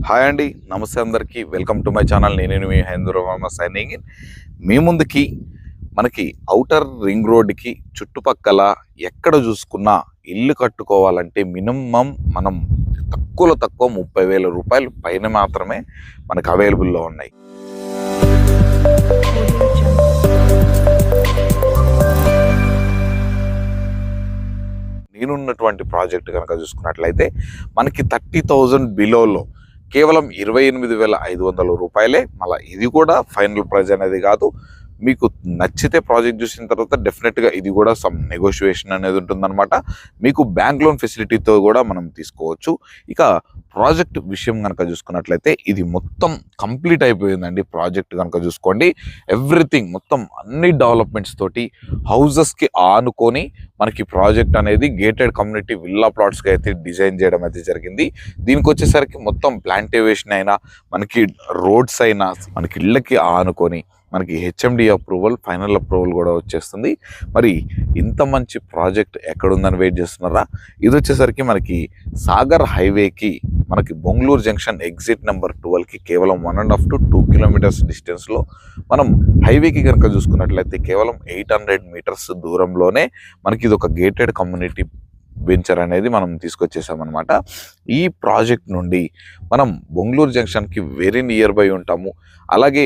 Hi అండి, నమస్తే అందరికీ. Welcome to my channel. నేను మీ హైందూరవర్మ సైనింగ్ ఇన్. మీ ముందుకి మనకి ఔటర్ రింగ్ రోడ్డుకి చుట్టుపక్కల ఎక్కడ చూసుకున్నా ఇల్లు కట్టుకోవాలంటే మినిమం మనం తక్కువలో తక్కువ 30,000 రూపాయలు పైన మాత్రమే మనకు అవైలబుల్లో ఉన్నాయి. నేనున్నటువంటి ప్రాజెక్ట్ కనుక చూసుకున్నట్లయితే మనకి 30,000 బిలోలో కేవలం 28,500 రూపాయలే. మళ్ళీ ఇది కూడా ఫైనల్ ప్రైజ్ అనేది కాదు. మీకు నచ్చితే ప్రాజెక్ట్ చూసిన తర్వాత డెఫినెట్గా ఇది కూడా సమ్ నెగోషియేషన్ అనేది ఉంటుందన్నమాట. మీకు బ్యాంక్ లోన్ ఫెసిలిటీతో కూడా మనం తీసుకోవచ్చు. ఇక ప్రాజెక్ట్ విషయం కనుక చూసుకున్నట్లయితే ఇది మొత్తం కంప్లీట్ అయిపోయిందండి. ప్రాజెక్ట్ కనుక చూసుకోండి, ఎవ్రీథింగ్ మొత్తం అన్ని డెవలప్మెంట్స్ తోటి హౌజెస్కి ఆనుకొని మనకి ప్రాజెక్ట్ అనేది గేటెడ్ కమ్యూనిటీ విల్లా ప్లాట్స్కి అయితే డిజైన్ చేయడం అయితే జరిగింది. దీనికి వచ్చేసరికి మొత్తం ప్లాంటేషన్ అయినా మనకి రోడ్స్ అయినా మనకి ఇళ్ళకి ఆనుకొని మనకి హెచ్ఎండి అప్రూవల్, ఫైనల్ అప్రూవల్ కూడా వచ్చేస్తుంది. మరి ఇంత మంచి ప్రాజెక్ట్ ఎక్కడుందని వెయిట్ చేస్తున్నారా? ఇది వచ్చేసరికి మనకి సాగర్ హైవేకి మనకి బొంగళూరు జంక్షన్ ఎగ్జిట్ నెంబర్ 12కి కేవలం 1.5 to 2 కిలోమీటర్స్ డిస్టెన్స్లో మనం హైవేకి కనుక చూసుకున్నట్లయితే కేవలం 800 మీటర్స్ దూరంలోనే మనకి ఇది ఒక గేటెడ్ కమ్యూనిటీ వెంచర్ అనేది మనం తీసుకొచ్చేసామన్నమాట. ఈ ప్రాజెక్ట్ నుండి మనం బొంగళూరు జంక్షన్కి వెరీ నియర్ బై ఉంటాము. అలాగే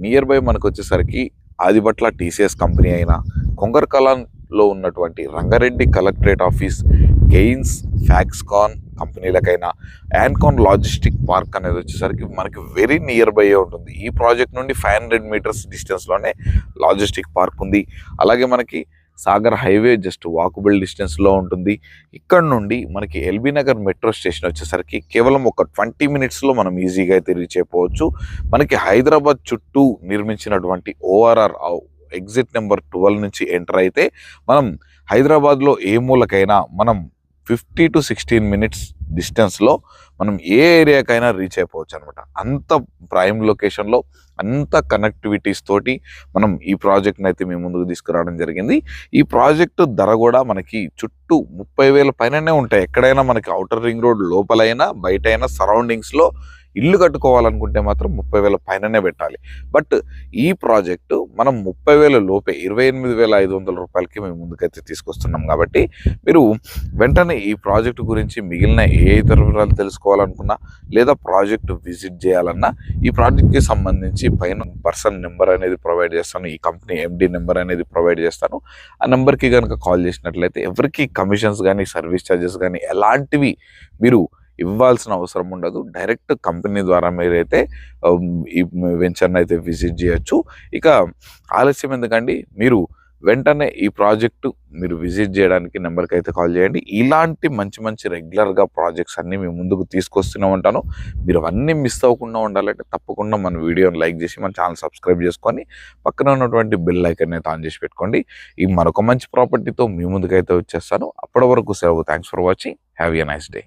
నియర్ బై మనకు వచ్చేసరికి ఆదిబట్ల టీసీఎస్ కంపెనీ అయినా, కొంగర్కలాన్లో ఉన్నటువంటి రంగారెడ్డి కలెక్టరేట్ ఆఫీస్, గెయిన్స్, ఫ్యాక్స్కాన్ కంపెనీలకైనా యాన్కాన్ లాజిస్టిక్ పార్క్ అనేది వచ్చేసరికి మనకి వెరీ నియర్ బై ఉంటుంది. ఈ ప్రాజెక్ట్ నుండి 500 మీటర్స్ డిస్టెన్స్లోనే లాజిస్టిక్ పార్క్ ఉంది. అలాగే మనకి సాగర్ హైవే జస్ట్ వాకబుల్ డిస్టెన్స్లో ఉంటుంది. ఇక్కడ నుండి మనకి ఎల్బీ నగర్ మెట్రో స్టేషన్ వచ్చేసరికి కేవలం ఒక 20 మినిట్స్లో మనం ఈజీగా అయితే రీచ్ అయిపోవచ్చు. మనకి హైదరాబాద్ చుట్టూ నిర్మించినటువంటి ఓఆర్ఆర్ ఎగ్జిట్ నెంబర్ 12 నుంచి ఎంటర్ అయితే మనం హైదరాబాద్లో ఏ మూలకైనా మనం 50 to 16 మినిట్స్ డిస్టెన్స్లో మనం ఏ ఏరియాకైనా రీచ్ అయిపోవచ్చు అనమాట. అంత ప్రైమ్ లొకేషన్లో అంత కనెక్టివిటీస్ తోటి మనం ఈ ప్రాజెక్ట్ని అయితే మేము ముందుకు తీసుకురావడం జరిగింది. ఈ ప్రాజెక్టు ధర కూడా మనకి చుట్టూ 30,000 పైననే ఉంటాయి. ఎక్కడైనా మనకి ఔటర్ రింగ్ రోడ్ లోపలైనా బయటైనా సరౌండింగ్స్లో ఇల్లు కట్టుకోవాలనుకుంటే మాత్రం 30,000 పైననే పెట్టాలి. బట్ ఈ ప్రాజెక్టు మనం 30,000 లోపే 28,500 రూపాయలకి మేము ముందుకైతే తీసుకొస్తున్నాం. కాబట్టి మీరు వెంటనే ఈ ప్రాజెక్టు గురించి మిగిలిన ఏ ఇతర వివరాలు తెలుసుకోవాలనుకున్నా లేదా ప్రాజెక్టు విజిట్ చేయాలన్నా ఈ ప్రాజెక్ట్కి సంబంధించి పైన పర్సన్ నెంబర్ అనేది ప్రొవైడ్ చేస్తాను. ఈ కంపెనీ ఎండి నెంబర్ అనేది ప్రొవైడ్ చేస్తాను. ఆ నెంబర్కి కనుక కాల్ చేసినట్లయితే ఎవరికి కమిషన్స్ కానీ సర్వీస్ ఛార్జెస్ కానీ ఎలాంటివి మీరు ఇవ్వాల్సిన అవసరం ఉండదు. డైరెక్ట్ కంపెనీ ద్వారా మీరైతే ఈ వెంచర్ని అయితే విజిట్ చేయొచ్చు. ఇక ఆలస్యం ఎందుకండి, మీరు వెంటనే ఈ ప్రాజెక్టు మీరు విజిట్ చేయడానికి నెంబర్కి అయితే కాల్ చేయండి. ఇలాంటి మంచి మంచి రెగ్యులర్గా ప్రాజెక్ట్స్ అన్నీ మేము ముందుకు తీసుకొస్తూనే ఉంటాను. మీరు అవన్నీ మిస్ అవ్వకుండా ఉండాలంటే తప్పకుండా మన వీడియోని లైక్ చేసి మన ఛానల్ సబ్స్క్రైబ్ చేసుకొని పక్కన ఉన్నటువంటి బెల్ ఐకాన్ అయితే ఆన్ చేసి పెట్టుకోండి. ఈ మరొక మంచి ప్రాపర్టీతో మీ ముందుకైతే వచ్చేస్తాను. అప్పటి వరకు సెలవు. Thanks for watching. Have a nice day.